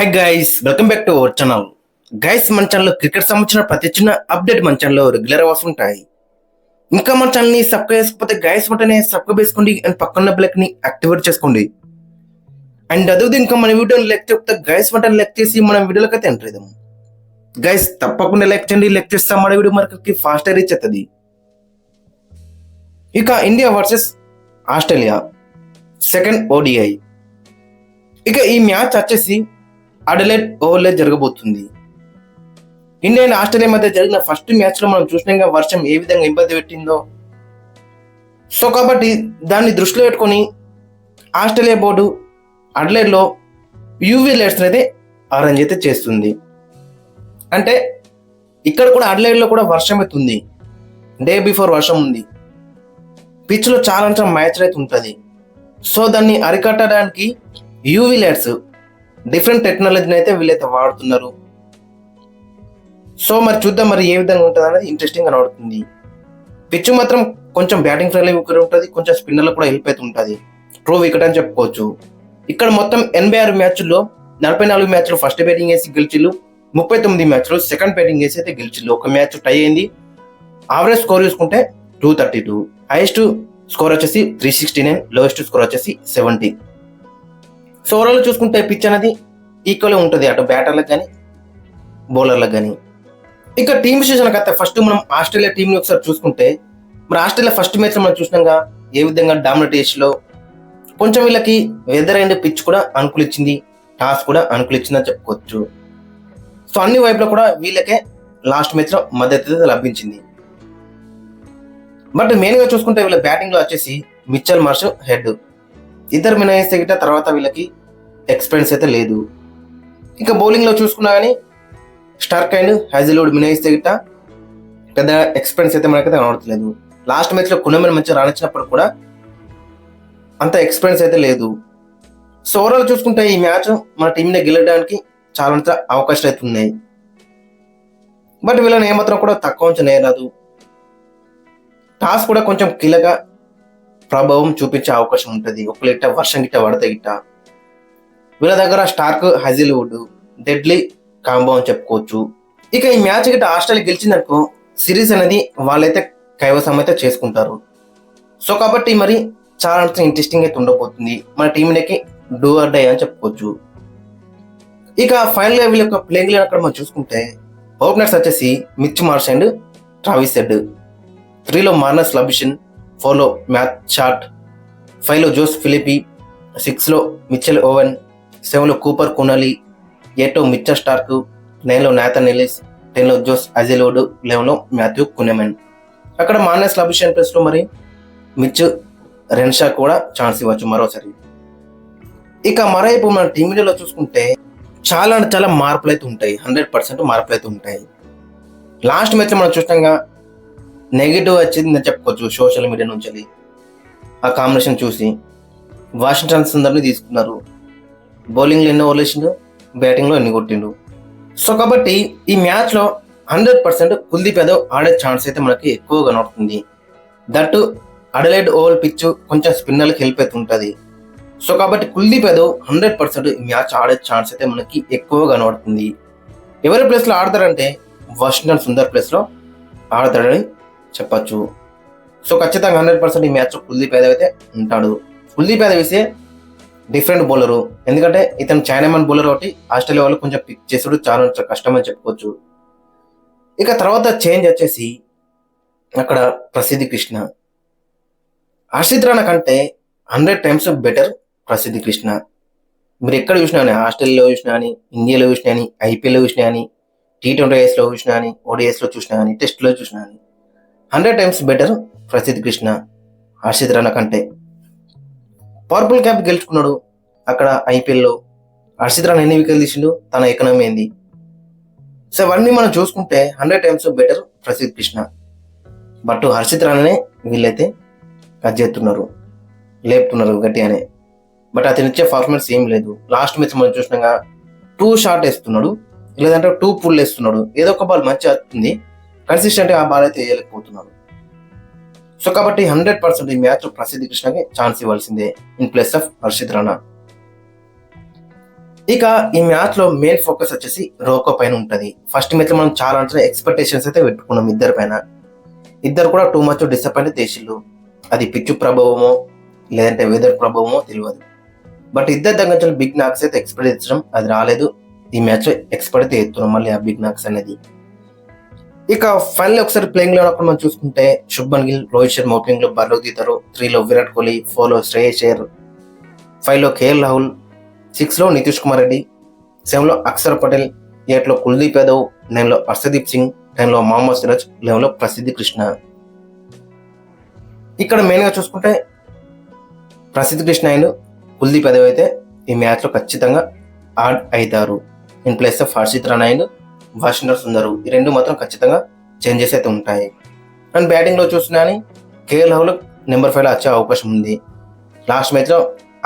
Hi guys, welcome back to our channel. Guys, మన ఛానల్లో cricket సంబంధించిన ప్రతి చిన్న అప్డేట్ మన ఛానల్లో రెగ్యులర్ అవర్స్ ఉంటాయి. ఇంకా మన ఛానల్ని సబ్స్క్రైబ్ చేసుకోకపోతే గైస్ వెంటనే సబ్స్క్రైబ్ చేసుకోండి అండ్ పక్కన బెల్ ని యాక్టివేట్ చేసుకోండి. అండ్ అదే ఇంకా మన వీడియోని లైక్ చెప్తే గైస్ వెంటనే లైక్ చేసి మన వీడియోలోకి అయితే ఎంటర్ అవుదాం. గైస్ తప్పకుండా లైక్ చేయండి, లైక్ చేస్తే మన వీడియో మనకి ఫాస్ట్ రీచ్ అవుతుంది. ఇక India versus Australia second ODI. ఇక ఈ మ్యాచ్ వచ్చేసి అడలైడ్ ఓవర్లో జరగబోతుంది. ఇండియా అండ్ ఆస్ట్రేలియా మధ్య జరిగిన ఫస్ట్ మ్యాచ్ లో మనం చూసినాక వర్షం ఏ విధంగా ఇబ్బంది పెట్టిందో. సో కాబట్టి దాన్ని దృష్టిలో పెట్టుకొని ఆస్ట్రేలియా బోర్డు అడలైడ్ లో యూవీ లైట్స్ అయితే అరేంజ్ అయితే చేస్తుంది. అంటే ఇక్కడ కూడా అడలైడ్ లో కూడా వర్షం అయితే ఉంది, డే బిఫోర్ వర్షం ఉంది. పిచ్ లో చాలా మ్యాచ్ అయితే ఉంటుంది. సో దాన్ని అరికట్టడానికి యూవీ లైట్స్ డిఫరెంట్ టెక్నాలజీని అయితే వీళ్ళైతే వాడుతున్నారు. సో మరి చూద్దాం మరి ఏ విధంగా ఉంటుంది అనేది ఇంట్రెస్టింగ్ గా నడుతుంది. పిచ్ మాత్రం కొంచెం బ్యాటింగ్ ఫ్రెండ్లీ వికెట్ ఉంటుంది, కొంచెం స్పిన్నర్లు కూడా హెల్ప్ అయితే ఉంటుంది. ట్రూ వికెట్ అని చెప్పుకోవచ్చు. ఇక్కడ మొత్తం 86 మ్యాచ్ల్లో 44 మ్యాచ్లు ఫస్ట్ బ్యాటింగ్ వేసి గెలిచిళ్ళు, 39 మ్యాచ్లు సెకండ్ బ్యాటింగ్ వేసి అయితే గెలిచిళ్ళు. ఒక మ్యాచ్ టై అయింది. ఆవరేజ్ స్కోర్ చూసుకుంటే 232, హైయెస్ట్ స్కోర్ వచ్చేసి 369, లోయెస్ట్ స్కోర్ వచ్చేసి 70. సో ఓవరాల్ చూసుకుంటే పిచ్ అనేది ఈక్వల్ ఉంటుంది అటు బ్యాటర్లకు కానీ బౌలర్లకు కానీ. ఇక టీమ్ విశేషాలకు అయితే ఫస్ట్ మనం ఆస్ట్రేలియా టీంని ఒకసారి చూసుకుంటే, మరి ఆస్ట్రేలియా ఫస్ట్ మ్యాచ్ మనం చూసినాక ఏ విధంగా డామినేట్ చేసిలో కొంచెం వీళ్ళకి వెదర్ అండ్ పిచ్ కూడా అనుకూలించింది, టాస్ కూడా అనుకూలించిందని చెప్పుకోవచ్చు. సో అన్ని వైపులో కూడా వీళ్ళకే లాస్ట్ మ్యాచ్ లో మద్దతు లభించింది. బట్ మెయిన్ గా చూసుకుంటే వీళ్ళ బ్యాటింగ్ లో వచ్చేసి మిచెల్ మార్ష్ హెడ్, ఇద్దరు మినహాయిస్తే గిట్ట తర్వాత వీళ్ళకి ఎక్స్పీరియన్స్ అయితే లేదు. ఇక బౌలింగ్ లో చూసుకున్నా కానీ స్టార్క్ అండ్ హ్యాజిల్వుడ్ మినహాయిస్తే గిట్ట పెద్ద ఎక్స్పీరియన్స్ అయితే మనకైతే కనబడలేదు. లాస్ట్ మ్యాచ్ లో కునమెన్ మంచిగా రాణించినప్పుడు కూడా అంత ఎక్స్పీరియన్స్ అయితే లేదు. సో ఓవరాల్ చూసుకుంటే ఈ మ్యాచ్ మన టీంని గెలవడానికి చాలా అవకాశాలు అయితే ఉన్నాయి. బట్ వీళ్ళని ఏమాత్రం కూడా తక్కువ ఉంచి నేరాదు. టాస్ కూడా కొంచెం కీలక ప్రభావం చూపించే అవకాశం ఉంటుంది. ఒక గిట్ట వర్షం గిట్ట పడితే గిట్ట వీళ్ళ దగ్గర స్టార్క్ హ్యాజిల్వుడ్ డెడ్లీ కాంబో అని చెప్పుకోవచ్చు. ఇక ఈ మ్యాచ్ గిట్ట ఆస్ట్రేలియా గెలిచిందనుకో సిరీస్ అనేది వాళ్ళైతే కైవసం అయితే చేసుకుంటారు. సో కాబట్టి మరి చాలా ఇంట్రెస్టింగ్ అయితే ఉండబోతుంది. మన టీంకి డూ ఆర్ డై అని చెప్పుకోవచ్చు. ఇక ఫైనల్ గా వీళ్ళ యొక్క ప్లేయింగ్ లెవెన్ అక్కడ మనం చూసుకుంటే ఓపెనర్స్ వచ్చేసి Mitch Marsh and Travis Head, 3లో మార్నస్ లబిషన్, 4లో మ్యాథ్ షాట్, 5లో జోస్ ఫిలిపి, 6లో మిచెల్ ఓవెన్, 7లో కూపర్ కునలి, 8లో మిచ్చర్ స్టార్క్, 9లో నాథన్ ఎలిస్, 10లో జోస్ హ్యాజిల్వుడ్, 11లో మాథ్యూ కునెమెన్. అక్కడ మార్నస్ లబిషన్ ప్లేస్ లో మరి మిచ్ రెన్షా కూడా ఛాన్స్ ఇవ్వచ్చు మరోసారి. ఇక మరోవైపు మన టీమిండియాలో చూసుకుంటే చాలా మార్పులు అయితే ఉంటాయి, 100% మార్పులు అయితే ఉంటాయి. లాస్ట్ మ్యాచ్ మనం చూసినాక నెగిటివ్ వచ్చింది నేను చెప్పుకోవచ్చు సోషల్ మీడియా నుంచి. ఆ కాంబినేషన్ చూసి వాషింగ్టన్ సుందర్ని తీసుకున్నారు. బౌలింగ్లో ఎన్నో ఓవర్లేసిండు, బ్యాటింగ్లో ఎన్ని కొట్టిండు. సో కాబట్టి ఈ మ్యాచ్లో 100% కుల్దీప్ యాదవ్ ఆడే ఛాన్స్ అయితే మనకి ఎక్కువగా కనబడుతుంది. దట్టు అడలైడ్ ఓవల్ పిచ్ కొంచెం స్పిన్నర్లకు హెల్ప్ అయితే ఉంటుంది. సో కాబట్టి కుల్దీప్ యాదవ్ 100% ఈ మ్యాచ్ ఆడే ఛాన్స్ అయితే మనకి ఎక్కువగా కనబడుతుంది. ఎవరి ప్లేస్లో ఆడతారంటే వాషింగ్టన్ సుందర్ ప్లేస్లో ఆడతాడని చెప్పచ్చు. సో ఖచ్చితంగా 100% ఈ మ్యాచ్ కుల్దీప్ యాదవ్ అయితే ఉంటాడు. కుల్దీప్ యాదవ్ వేసే డిఫరెంట్ బౌలరు, ఎందుకంటే ఇతను చైనామన్ బౌలర్ ఒకటి ఆస్ట్రేలియా వాళ్ళు కొంచెం పిక్ చేసుడు చాలా కష్టం అని చెప్పుకోవచ్చు. ఇక తర్వాత చేంజ్ వచ్చేసి అక్కడ ప్రసిద్ధి కృష్ణ, హర్షిత్ రాణా కంటే 100 times బెటర్ ప్రసిద్ధి కృష్ణ. మీరు ఎక్కడ చూసినా కానీ, ఆస్ట్రేలియాలో చూసినా కానీ, ఇండియాలో చూసినా కానీ, ఐపీఎల్లో చూసినా కానీ, T20Isలో చూసినా కానీ, ఓడిఎస్లో చూసినా కానీ, టెస్ట్లో చూసినా కానీ 100 times బెటర్ ప్రసిద్ధి కృష్ణ హర్షిత్ రాణా కంటే. పర్పుల్ క్యాప్ గెలుచుకున్నాడు అక్కడ ఐపీఎల్లో. హర్షిత్ రాణా ఎన్ని వికెట్లు తీసిండు, తన ఎకనామీ ఏంది. సో అవన్నీ మనం చూసుకుంటే 100 times బెటర్ ప్రసిద్ధి కృష్ణ. బట్ హర్షిత్ రాణానే వీళ్ళైతే కట్ చేస్తున్నారు, లేపుతున్నారు గట్టిగానే. బట్ అతను ఇచ్చే పర్ఫార్మెన్స్ ఏం లేదు. లాస్ట్ మ్యాచ్ మనం చూసినాక 2 షాట్ వేస్తున్నాడు, లేదంటే 2 పుల్ వేస్తున్నాడు. ఏదో ఒక బాల్ మంచిగా వస్తుంది, కన్సిస్టెంట్ ఆ బాల్ అయితే వేయలేకపోతున్నాడు. సో కాబట్టి 100% ఈ మ్యాచ్ ప్రసిద్ధి కృష్ణకి ఛాన్స్ ఇవ్వాల్సిందే in place of Harshit Rana. ఇక ఈ మ్యాచ్ లో మెయిన్ ఫోకస్ వచ్చేసి రోకో పైన ఉంటది. ఫస్ట్ మ్యాచ్ లో మనం చాలా అంటే ఎక్స్పెక్టేషన్స్ అయితే పెట్టుకున్నాం ఇద్దరి పైన. ఇద్దరు కూడా టూ మచ్ డిసప్పాయింట్ చేసిళ్ళు. అది పిచ్చు ప్రభావమో లేదంటే వెదర్ ప్రభావమో తెలియదు. బట్ ఇద్దరు దగ్గర నుంచి బిగ్ నాక్స్ అయితే ఎక్స్పెక్ట్ చేస్తున్నాం, అది రాలేదు. ఈ మ్యాచ్ లో ఎక్స్పెక్ట్ అయితే ఎత్తున్నాం మళ్ళీ ఆ బిగ్ నాక్స్ అనేది. ఇక ఫైనల్ ఒకసారి ప్లేయింగ్ లో మనం చూసుకుంటే శుభ్మన్ గిల్, రోహిత్ శర్మ ఓపెనింగ్ లో బర్లోకి దిగుతారు. 3 లో విరాట్ కోహ్లీ, 4 లో శ్రేయస్ అయ్యర్, 5 లో కేఎల్ రాహుల్, 6 లో నితీష్ కుమార్ రెడ్డి, 7 లో అక్షర్ పటేల్, 8 లో కుల్దీప్ యాదవ్, 9 లో హర్షదీప్ సింగ్, 10 లో మహమ్మద్ సిరాజ్, 11 లో ప్రసిద్ధి కృష్ణ. ఇక్కడ మెయిన్ గా చూసుకుంటే ప్రసిద్ధి కృష్ణ అండ్ కుల్దీప్ యాదవ్ అయితే ఈ మ్యాచ్ లో ఖచ్చితంగా ఆడ్ అవుతారు. In place of Harshit Rana and Washington Sundar, ఈ రెండు మాత్రం ఖచ్చితంగా చేంజెస్ అయితే ఉంటాయి. అండ్ బ్యాటింగ్ లో చూసినా కేఎల్ రాహుల్ నెంబర్ 5 లో వచ్చే అవకాశం ఉంది. లాస్ట్ మ్యాచ్ లో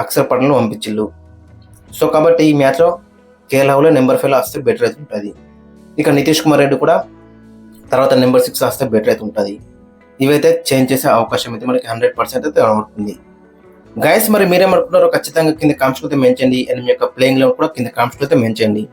అక్షర్ పటేల్ పంపించిల్లు. సో కాబట్టి ఈ మ్యాచ్ లో కేఎల్ రాహుల్ నెంబర్ 5 లో వస్తే బెటర్ అయితే ఉంటుంది. ఇక నితీష్ కుమార్ రెడ్డి కూడా తర్వాత నెంబర్ 6 వస్తే బెటర్ అయితే ఉంటుంది. ఇవైతే చేంజ్ చేసే అవకాశం అయితే మనకి 100% అయితే కనబడుతుంది. గైస్ మరి మీరేమనుకున్నారో ఖచ్చితంగా కింద కామెంట్స్ అయితే మెన్షన్ చేయండి. అండ్ మీ యొక్క ప్లేయింగ్ లో కూడా కింద కామెంట్స్ అయితే మెన్షన్ చేయండి.